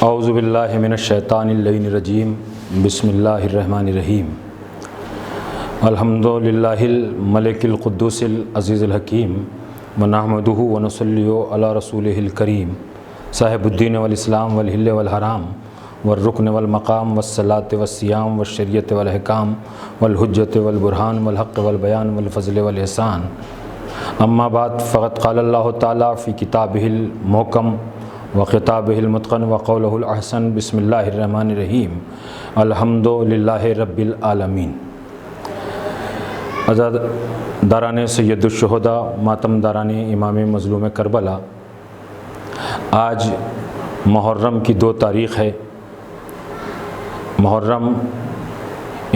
اعوذ باللہ من الشیطان اللعین الرجیم بسم اللہ الرحمن الرحیم الحمد للہ الملک القدوس العزیز الحکیم ونحمدہ ونصلی علی رسولہ الکریم صاحب الدین والاسلام والحل والحرام والرکن والمقام والصلاۃ والصیام والشریعۃ والاحکام والحجۃ والبرہان والحق والبیان والفضل والاحسان اما بعد فقد قال اللہ تعالیٰ فی کتابہ المحکم وخطابہ المتقن وقولہ الاحسن بسم اللہ الرحمن الرحیم الحمد للہ رب العالمین۔ عزاداران سید الشہداء، ماتم داران امام مظلوم کربلا، آج محرم کی 2 تاریخ ہے۔ محرم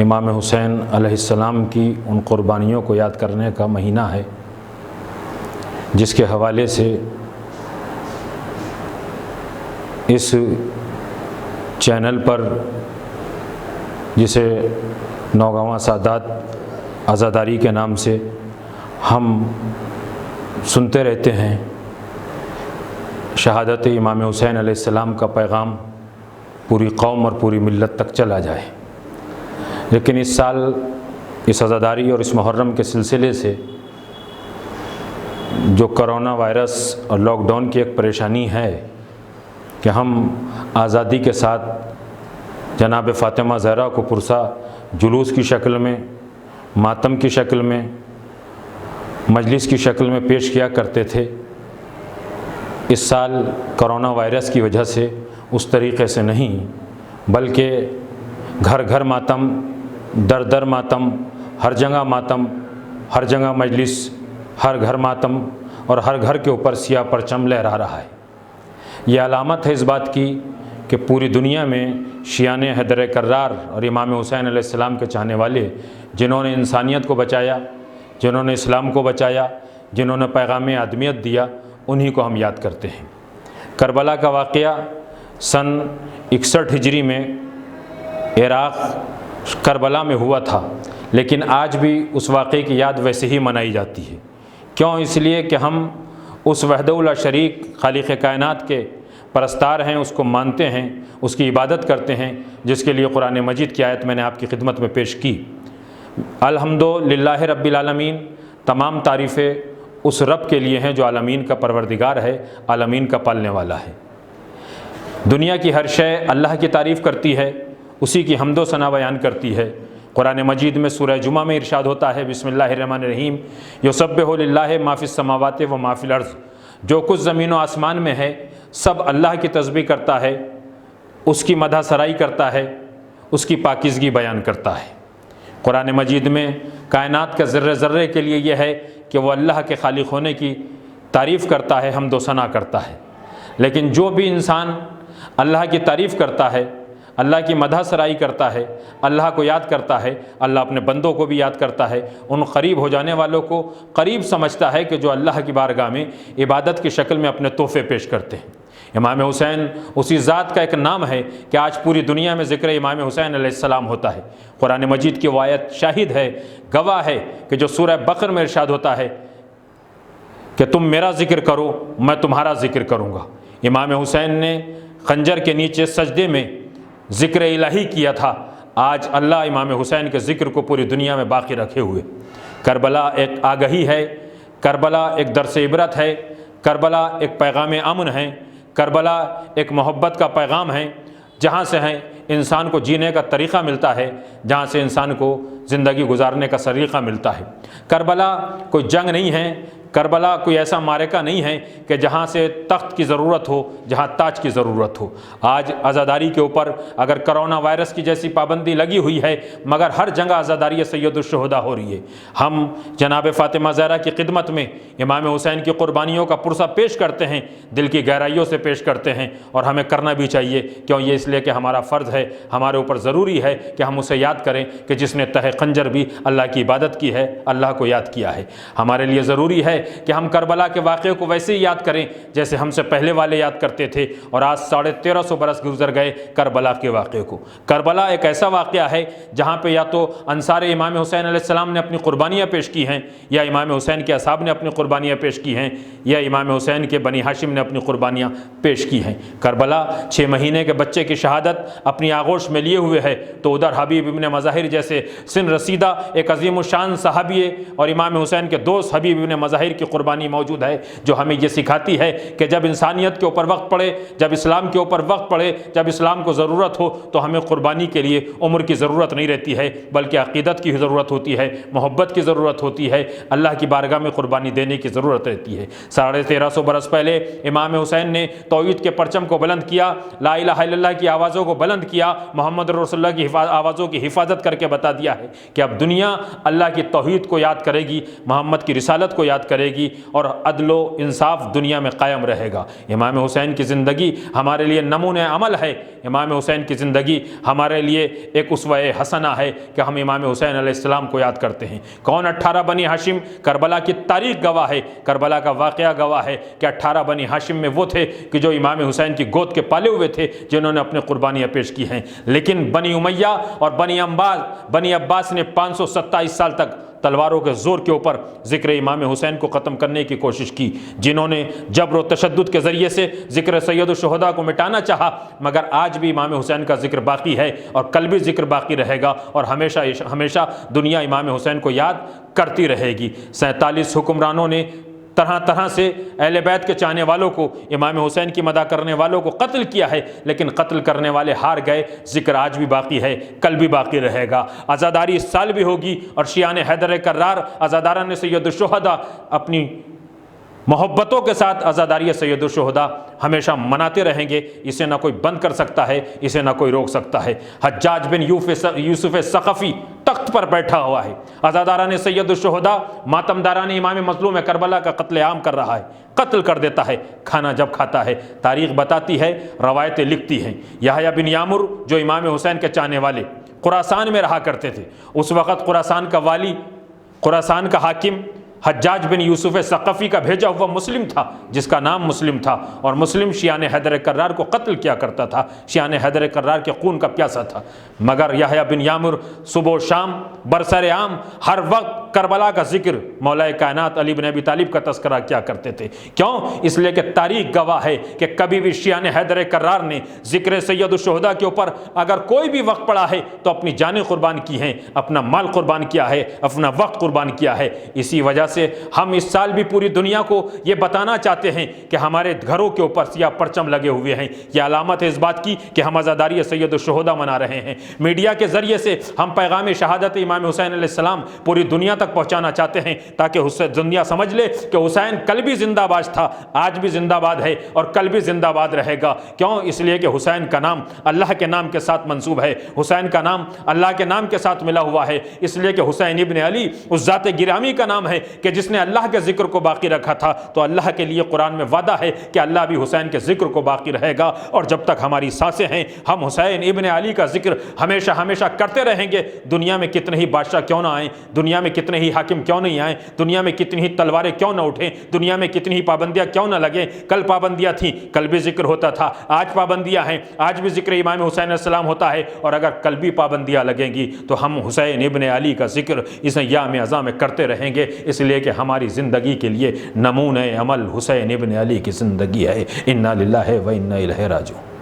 امام حسین علیہ السلام کی ان قربانیوں کو یاد کرنے کا مہینہ ہے، جس کے حوالے سے اس چینل پر، جسے نوگواں سادات عزاداری کے نام سے ہم سنتے رہتے ہیں، شہادت امام حسین علیہ السلام کا پیغام پوری قوم اور پوری ملت تک چلا جائے۔ لیکن اس سال اس عزاداری اور اس محرم کے سلسلے سے جو کرونا وائرس اور لاک ڈاؤن کی ایک پریشانی ہے کہ ہم آزادی کے ساتھ جناب فاطمہ زہرا کو پرسا جلوس کی شکل میں، ماتم کی شکل میں، مجلس کی شکل میں پیش کیا کرتے تھے، اس سال کرونا وائرس کی وجہ سے اس طریقے سے نہیں، بلکہ گھر گھر ماتم، در در ماتم، ہر جگہ مجلس، ہر گھر ماتم اور ہر گھر کے اوپر سیاہ پرچم لہرا رہا ہے۔ یہ علامت ہے اس بات کی کہ پوری دنیا میں شیعان حیدر کرار اور امام حسین علیہ السلام کے چاہنے والے، جنہوں نے انسانیت کو بچایا، جنہوں نے اسلام کو بچایا، جنہوں نے پیغام آدمیت دیا، انہی کو ہم یاد کرتے ہیں۔ کربلا کا واقعہ سن 61 ہجری میں عراق کربلا میں ہوا تھا، لیکن آج بھی اس واقعے کی یاد ویسے ہی منائی جاتی ہے۔ کیوں؟ اس لیے کہ ہم اس وحدہ لا شریک خالق کائنات کے پرستار ہیں، اس کو مانتے ہیں، اس کی عبادت کرتے ہیں، جس کے لیے قرآن مجید کی آیت میں نے آپ کی خدمت میں پیش کی۔ الحمد للہ رب العالمین، تمام تعریفیں اس رب کے لیے ہیں جو عالمین کا پروردگار ہے، عالمین کا پالنے والا ہے۔ دنیا کی ہر شے اللہ کی تعریف کرتی ہے، اسی کی حمد و ثنا بیان کرتی ہے۔ قرآن مجید میں سورہ جمعہ میں ارشاد ہوتا ہے، بسم اللہ الرحمن الرحیم، یسبح للہ ما فی السماوات و ما فی الارض، جو کچھ زمین و آسمان میں ہے سب اللہ کی تسبیح کرتا ہے، اس کی مدح سرائی کرتا ہے، اس کی پاکیزگی بیان کرتا ہے۔ قرآن مجید میں کائنات کے ذرے ذرے کے لیے یہ ہے کہ وہ اللہ کے خالق ہونے کی تعریف کرتا ہے، حمد و ثنا کرتا ہے۔ لیکن جو بھی انسان اللہ کی تعریف کرتا ہے، اللہ کی مدح سرائی کرتا ہے، اللہ کو یاد کرتا ہے، اللہ اپنے بندوں کو بھی یاد کرتا ہے، ان قریب ہو جانے والوں کو قریب سمجھتا ہے کہ جو اللہ کی بارگاہ میں عبادت کی شکل میں اپنے تحفے پیش کرتے ہیں۔ امام حسین اسی ذات کا ایک نام ہے کہ آج پوری دنیا میں ذکر امام حسین علیہ السلام ہوتا ہے۔ قرآن مجید کی وہ آیت شاہد ہے، گواہ ہے کہ جو سورہ بقرہ میں ارشاد ہوتا ہے کہ تم میرا ذکر کرو، میں تمہارا ذکر کروں گا۔ امام حسین نے خنجر کے نیچے سجدے میں ذکر الہی کیا تھا، آج اللہ امام حسین کے ذکر کو پوری دنیا میں باقی رکھے ہوئے۔ کربلا ایک آگہی ہے، کربلا ایک درس عبرت ہے، کربلا ایک پیغام امن ہے، کربلا ایک محبت کا پیغام ہے، جہاں سے ہے انسان کو جینے کا طریقہ ملتا ہے، جہاں سے انسان کو زندگی گزارنے کا سلیقہ ملتا ہے۔ کربلا کوئی جنگ نہیں ہے، کربلا کوئی ایسا معرکہ نہیں ہے کہ جہاں سے تخت کی ضرورت ہو، جہاں تاج کی ضرورت ہو۔ آج عزاداری کے اوپر اگر کرونا وائرس کی جیسی پابندی لگی ہوئی ہے، مگر ہر جگہ عزاداری سید الشہداء ہو رہی ہے۔ ہم جناب فاطمہ زہرا کی خدمت میں امام حسین کی قربانیوں کا پرسہ پیش کرتے ہیں، دل کی گہرائیوں سے پیش کرتے ہیں، اور ہمیں کرنا بھی چاہیے۔ کیوں؟ یہ اس لیے کہ ہمارا فرض ہے، ہمارے اوپر ضروری ہے کہ ہم اسے یاد کریں کہ جس نے تہ خنجر بھی اللہ کی عبادت کی ہے، اللہ کو یاد کیا ہے۔ ہمارے لیے ضروری ہے کہ ہم کربلا کے واقعے کو ویسے ہی یاد کریں جیسے ہم سے پہلے والے یاد کرتے تھے، اور آج 1350 برس گزر گئے کربلا کے واقعے کو۔ کربلا ایک ایسا واقعہ ہے جہاں پہ یا تو انصار امام حسین علیہ السلام نے اپنی قربانیاں پیش کی ہیں، یا امام حسین کے اصحاب نے اپنی قربانیاں پیش کی ہیں، یا امام حسین کے بنی ہاشم نے اپنی قربانیاں پیش کی ہیں۔ کربلا 6 مہینے کے بچے کی شہادت اپنی آغوش میں لیے ہوئے ہے، تو ادھر حبیب ابن مظاہر جیسے سن رسیدہ ایک عظیم الشان صحابی ہے، اور امام حسین کے دوست حبیب ابن مظاہر کی قربانی موجود ہے، جو ہمیں یہ سکھاتی ہے کہ جب انسانیت کے اوپر وقت پڑے، جب اسلام کے اوپر وقت پڑے، جب اسلام کو ضرورت ہو، تو ہمیں قربانی کے لیے عمر کی ضرورت نہیں رہتی ہے، بلکہ عقیدت کی ضرورت ہوتی ہے، محبت کی ضرورت ہوتی ہے، اللہ کی بارگاہ میں قربانی دینے کی ضرورت رہتی ہے۔ 1350 برس پہلے امام حسین نے توحید کے پرچم کو بلند کیا، لا الہ الا اللہ کی آوازوں کو بلند کیا، محمد رسول اللہ کی آوازوں کی حفاظت کر کے بتا دیا ہے کہ اب دنیا اللہ کی توحید کو یاد کرے گی، محمد کی رسالت کو یاد کرے گی، اور عدل و انصاف دنیا میں قائم رہے گا۔ امام حسین کی زندگی ہمارے لیے نمونہ عمل ہے، امام حسین کی زندگی ہمارے لیے ایک اسوہ حسنہ ہے کہ ہم امام حسین علیہ السلام کو یاد کرتے ہیں۔ کون 18 بنی ہاشم؟ کربلا کی تاریخ گواہ ہے، کربلا کا واقعہ گواہ ہے کہ 18 بنی ہاشم میں وہ تھے کہ جو امام حسین کی گود کے پالے ہوئے تھے، جنہوں نے اپنے قربانیاں پیش کی ہیں۔ لیکن بنی امیہ اور بنی عباس نے 527 سال تک تلواروں کے زور کے اوپر ذکر امام حسین کو ختم کرنے کی کوشش کی، جنہوں نے جبر و تشدد کے ذریعے سے ذکر سید الشہداء کو مٹانا چاہا، مگر آج بھی امام حسین کا ذکر باقی ہے، اور کل بھی ذکر باقی رہے گا، اور ہمیشہ دنیا امام حسین کو یاد کرتی رہے گی۔ 47 حکمرانوں نے طرح طرح سے اہل بیت کے چاہنے والوں کو، امام حسین کی مدح کرنے والوں کو قتل کیا ہے، لیکن قتل کرنے والے ہار گئے، ذکر آج بھی باقی ہے، کل بھی باقی رہے گا۔ عزاداری اس سال بھی ہوگی، اور شیعان حیدر کرار، عزاداران سید الشہداء اپنی محبتوں کے ساتھ عزاداری سید الشہداء ہمیشہ مناتے رہیں گے۔ اسے نہ کوئی بند کر سکتا ہے، اسے نہ کوئی روک سکتا ہے۔ حجاج بن یوسف ثقفی تخت پر بیٹھا ہوا ہے، عزاداران سید الشہداء، ماتمداران امام مظلوم کربلا کا قتل عام کر رہا ہے، قتل کر دیتا ہے کھانا جب کھاتا ہے۔ تاریخ بتاتی ہے، روایتیں لکھتی ہیں۔ یحییٰ بن یامر جو امام حسین کے چاہنے والے خراسان میں رہا کرتے تھے، اس وقت خراسان کا والی، خراسان کا حاکم حجاج بن یوسف ثقفی کا بھیجا ہوا مسلم تھا، جس کا نام مسلم تھا، اور مسلم شیعان حیدر کرار کو قتل کیا کرتا تھا، شیعان حیدر کرار کے خون کا پیاسا تھا۔ مگر یحییٰ بن یامر صبح و شام برسر عام ہر وقت کربلا کا ذکر، مولا کائنات علی بن ابی طالب کا تذکرہ کیا کرتے تھے۔ کیوں؟ اس لیے کہ تاریخ گواہ ہے کہ کبھی بھی شیعان حیدر کرار نے ذکر سید الشہداء کے اوپر اگر کوئی بھی وقت پڑا ہے تو اپنی جانیں قربان کی ہیں، اپنا مال قربان کیا ہے، اپنا وقت قربان کیا ہے۔ اسی وجہ سے ہم اس سال بھی پوری دنیا کو یہ بتانا چاہتے ہیں کہ ہمارے گھروں کے اوپر سیاہ پرچم لگے ہوئے ہیں، یہ علامت ہے اس بات کی کہ ہم عزاداری سید الشہداء منا رہے ہیں۔ میڈیا کے ذریعے سے ہم پیغام شہادت امام حسین علیہ السلام پوری دنیا تک پہنچانا چاہتے ہیں، تاکہ دنیا سمجھ لے کہ حسین کل بھی زندہ باد تھا، آج بھی زندہ باد ہے، اور کل بھی زندہ باد رہے گا۔ کیوں؟ اس لیے کہ حسین کا نام اللہ کے نام کے ساتھ منسوب ہے، حسین کا نام اللہ کے نام کے ساتھ ملا ہوا ہے، اس لیے کہ حسین ابن علی اس ذات گرامی کا نام ہے کہ جس نے اللہ کے ذکر کو باقی رکھا تھا، تو اللہ کے لیے قرآن میں وعدہ ہے کہ اللہ بھی حسین کے ذکر کو باقی رہے گا، اور جب تک ہماری سانسیں ہیں ہم حسین ابن علی کا ذکر ہمیشہ کرتے رہیں گے۔ دنیا میں کتنے ہی بادشاہ کیوں نہ آئیں، دنیا میں کتنے ہی حاکم کیوں نہیں آئیں، دنیا میں کتنی ہی تلواریں کیوں نہ اٹھیں، دنیا میں کتنی ہی پابندیاں کیوں نہ لگیں، کل پابندیاں تھیں، کل بھی ذکر ہوتا تھا، آج پابندیاں ہیں، آج بھی ذکر امام حسین علیہ السلام ہوتا ہے، اور اگر کل بھی پابندیاں لگیں گی تو ہم حسین ابن علی کا ذکر اس ایام اعظام میں کرتے رہیں گے، اس لیے کہ ہماری زندگی کے لیے نمونہ عمل حسین ابن علی کی زندگی ہے۔ انا للہ و انا الیہ راجعون۔